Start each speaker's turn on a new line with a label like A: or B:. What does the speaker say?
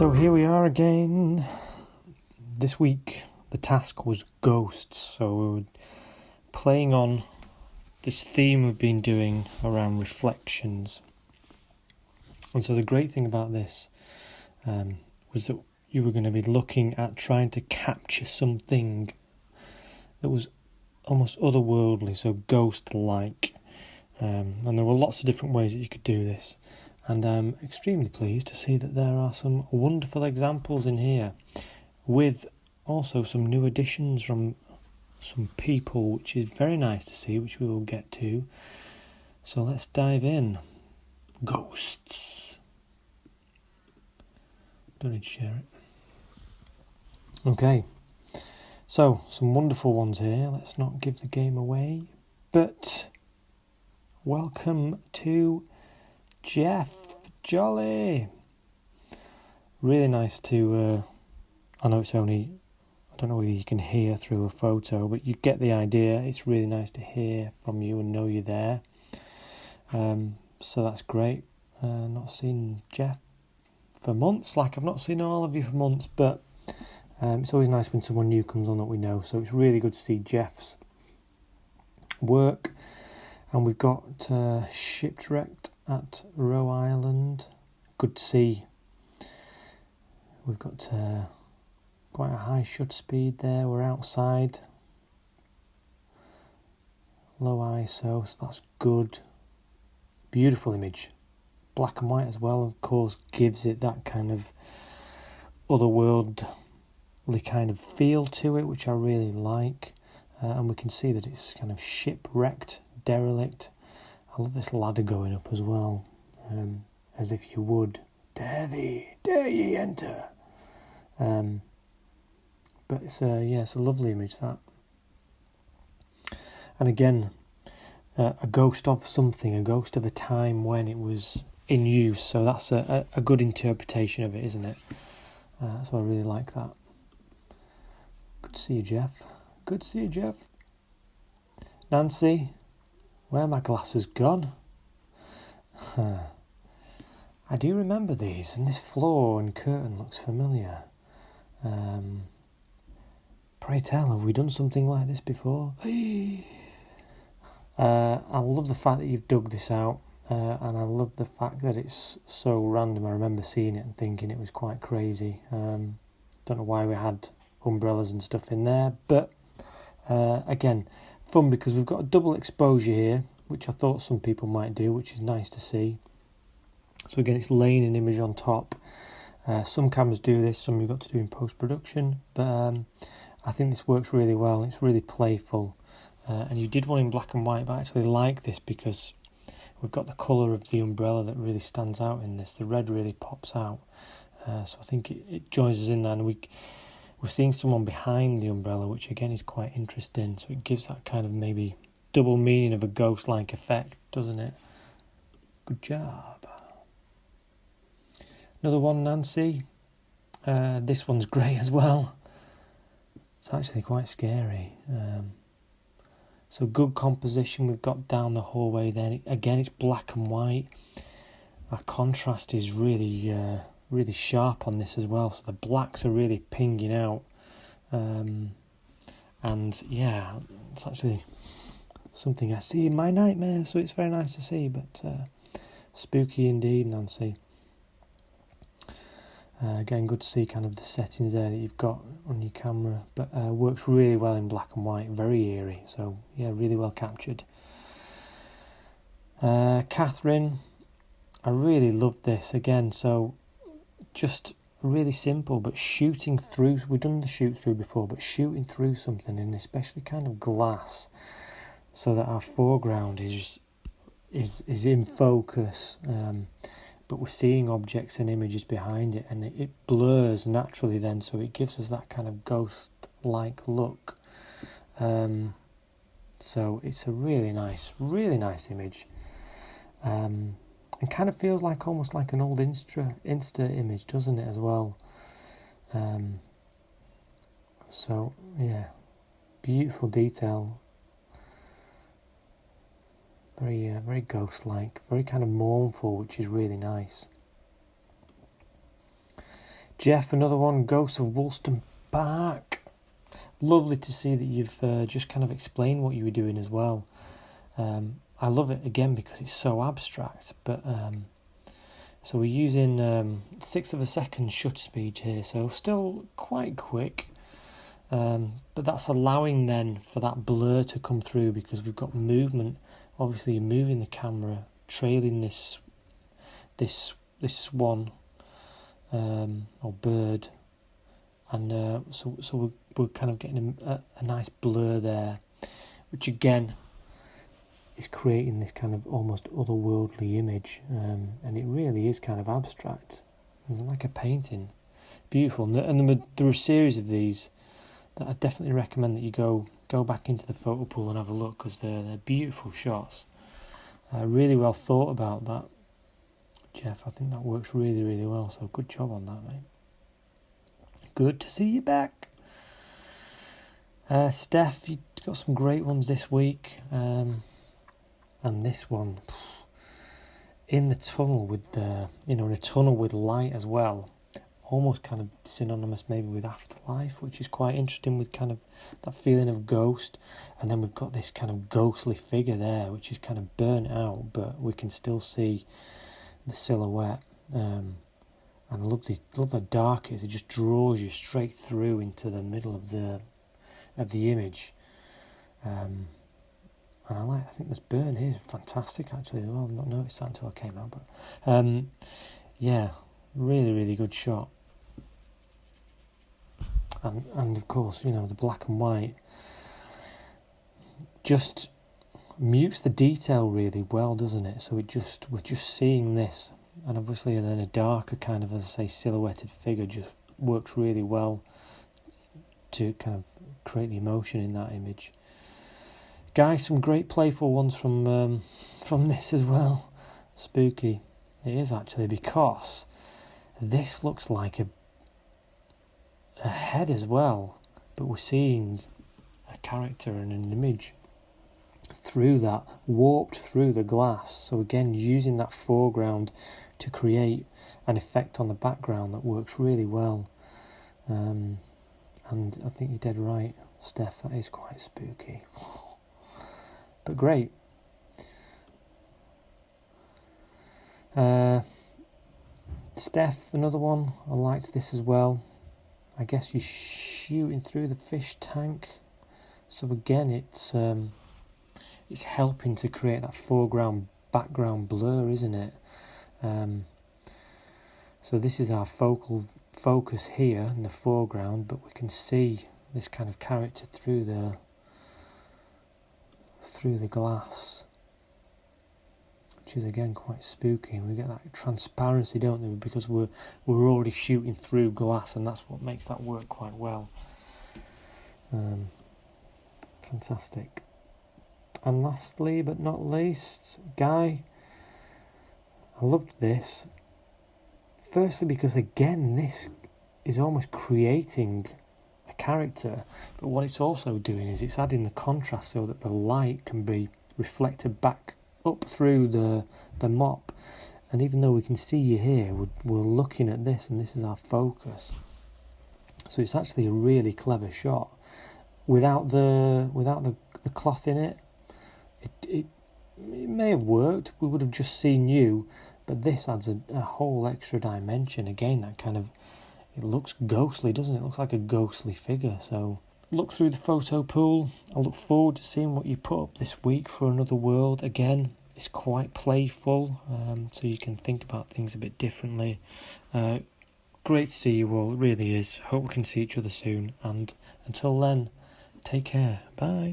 A: So here we are again. This week the task was ghosts, so we were playing on this theme we've been doing around reflections. And so the great thing about this was that you were going to be looking at trying to capture something that was almost otherworldly, so ghost-like. And there were lots of different ways that you could do this. And I'm extremely pleased to see that there are some wonderful examples in here, with also some new additions from some people, which is very nice to see, which we will get to. So let's dive in. Ghosts. Don't need to share it. Okay, so some wonderful ones here. Let's not give the game away, but welcome to Jeff Jolly. Really nice to, I know it's only, I don't know whether you can hear through a photo, but you get the idea. It's really nice to hear from you and know you're there. So that's great. Not seen Jeff for months, like I've not seen all of you for months, but it's always nice when someone new comes on that we know. So it's really good to see Jeff's work. And we've got Shipwrecked at Roe Island. Good to see. We've got quite a high shutter speed there. We're outside. Low ISO, so that's good. Beautiful image. Black and white as well, of course, gives it that kind of otherworldly kind of feel to it, which I really like. And we can see that it's kind of shipwrecked, derelict. I love this ladder going up as well, as if you would, dare ye enter. But it's a lovely image, that. And again, a ghost of something, a ghost of a time when it was in use. So that's a good interpretation of it, isn't it? So I really like that. Good to see you, Jeff. Good to see you, Jeff. Nancy, where are my glasses gone? I do remember these, and this floor and curtain looks familiar. Pray tell, have we done something like this before? I love the fact that you've dug this out, and I love the fact that it's so random. I remember seeing it and thinking it was quite crazy. Don't know why we had umbrellas and stuff in there, but again, fun because we've got a double exposure here, which I thought some people might do, which is nice to see. So again, it's laying an image on top. Some cameras do this, some you've got to do in post-production, but I think this works really well. It's really playful. And you did one in black and white, but I actually like this because we've got the colour of the umbrella that really stands out in this. The red really pops out. So I think it joins us in there, and we're seeing someone behind the umbrella, which again is quite interesting. So it gives that kind of maybe double meaning of a ghost-like effect, doesn't it? Good job. Another one, Nancy. This one's great as well. It's actually quite scary. So good composition we've got down the hallway there. Again, it's black and white. Our contrast is really sharp on this as well. So the blacks are really pinging out. And yeah, it's actually something I see in my nightmares. So it's very nice to see, but spooky indeed, Nancy. Again, good to see kind of the settings there that you've got on your camera, but works really well in black and white, very eerie, so yeah, really well captured. Catherine, I really love this, again, so just really simple, but shooting through, we've done the shoot through before, but shooting through something, and especially kind of glass, so that our foreground is in focus, but we're seeing objects and images behind it, and it blurs naturally then, so it gives us that kind of ghost-like look. So it's a really nice image, and kind of feels like almost like an old Insta image, doesn't it, as well? So yeah, beautiful detail. Very ghost-like, very kind of mournful, which is really nice. Jeff, another one, Ghosts of Woolston Park. Lovely to see that you've just kind of explained what you were doing as well. I love it again because it's so abstract, but so we're using 1/6 of a second shutter speed here, so still quite quick, but that's allowing then for that blur to come through because we've got movement. Obviously you're moving the camera, trailing this swan or bird, and so we're kind of getting a nice blur there, which again is creating this kind of almost otherworldly image, and it really is kind of abstract. It's like a painting, beautiful. And there are a series of these that I definitely recommend that you go back into the photo pool and have a look, because they're beautiful shots. Really well thought about that, Jeff. I think that works really, really well. So good job on that, mate. Good to see you back. Steph, you got some great ones this week. And this one, in the tunnel with in a tunnel with light as well, almost kind of synonymous maybe with Afterlife, which is quite interesting, with kind of that feeling of ghost. And then we've got this kind of ghostly figure there, which is kind of burnt out, but we can still see the silhouette. And I love how dark it is. It just draws you straight through into the middle of the image. And I think this burn here is fantastic actually. Well, I've not noticed that until I came out, but yeah, really, really good shot. And of course, the black and white just mutes the detail really well, doesn't it? So we're just seeing this, and obviously then a darker kind of, as I say, silhouetted figure just works really well to kind of create the emotion in that image. Guys, some great playful ones from this as well. Spooky it is actually, because this looks like a head as well, but we're seeing a character and an image through that, warped through the glass. So again, using that foreground to create an effect on the background that works really well. And I think you're dead right, Steph, that is quite spooky. But great. Steph, another one, I liked this as well. I guess you're shooting through the fish tank. So again, it's helping to create that foreground background blur, isn't it? So this is our focal focus here in the foreground, but we can see this kind of character through the glass, which is again quite spooky. And we get that transparency, don't we, because we're already shooting through glass, and that's what makes that work quite well. Fantastic. And lastly but not least, Guy, I loved this. Firstly because again this is almost creating a character, but what it's also doing is it's adding the contrast so that the light can be reflected back up through the mop. And even though we can see you here, we're looking at this, and this is our focus. So it's actually a really clever shot. Without the cloth in it, it may have worked. We would have just seen you, but this adds a whole extra dimension. Again, that kind of, it looks ghostly, doesn't it? It looks like a ghostly figure. So look through the photo pool. I look forward to seeing what you put up this week for Another World. Again, it's quite playful, so you can think about things a bit differently. Great to see you all, it really is. Hope we can see each other soon, and until then, take care. Bye.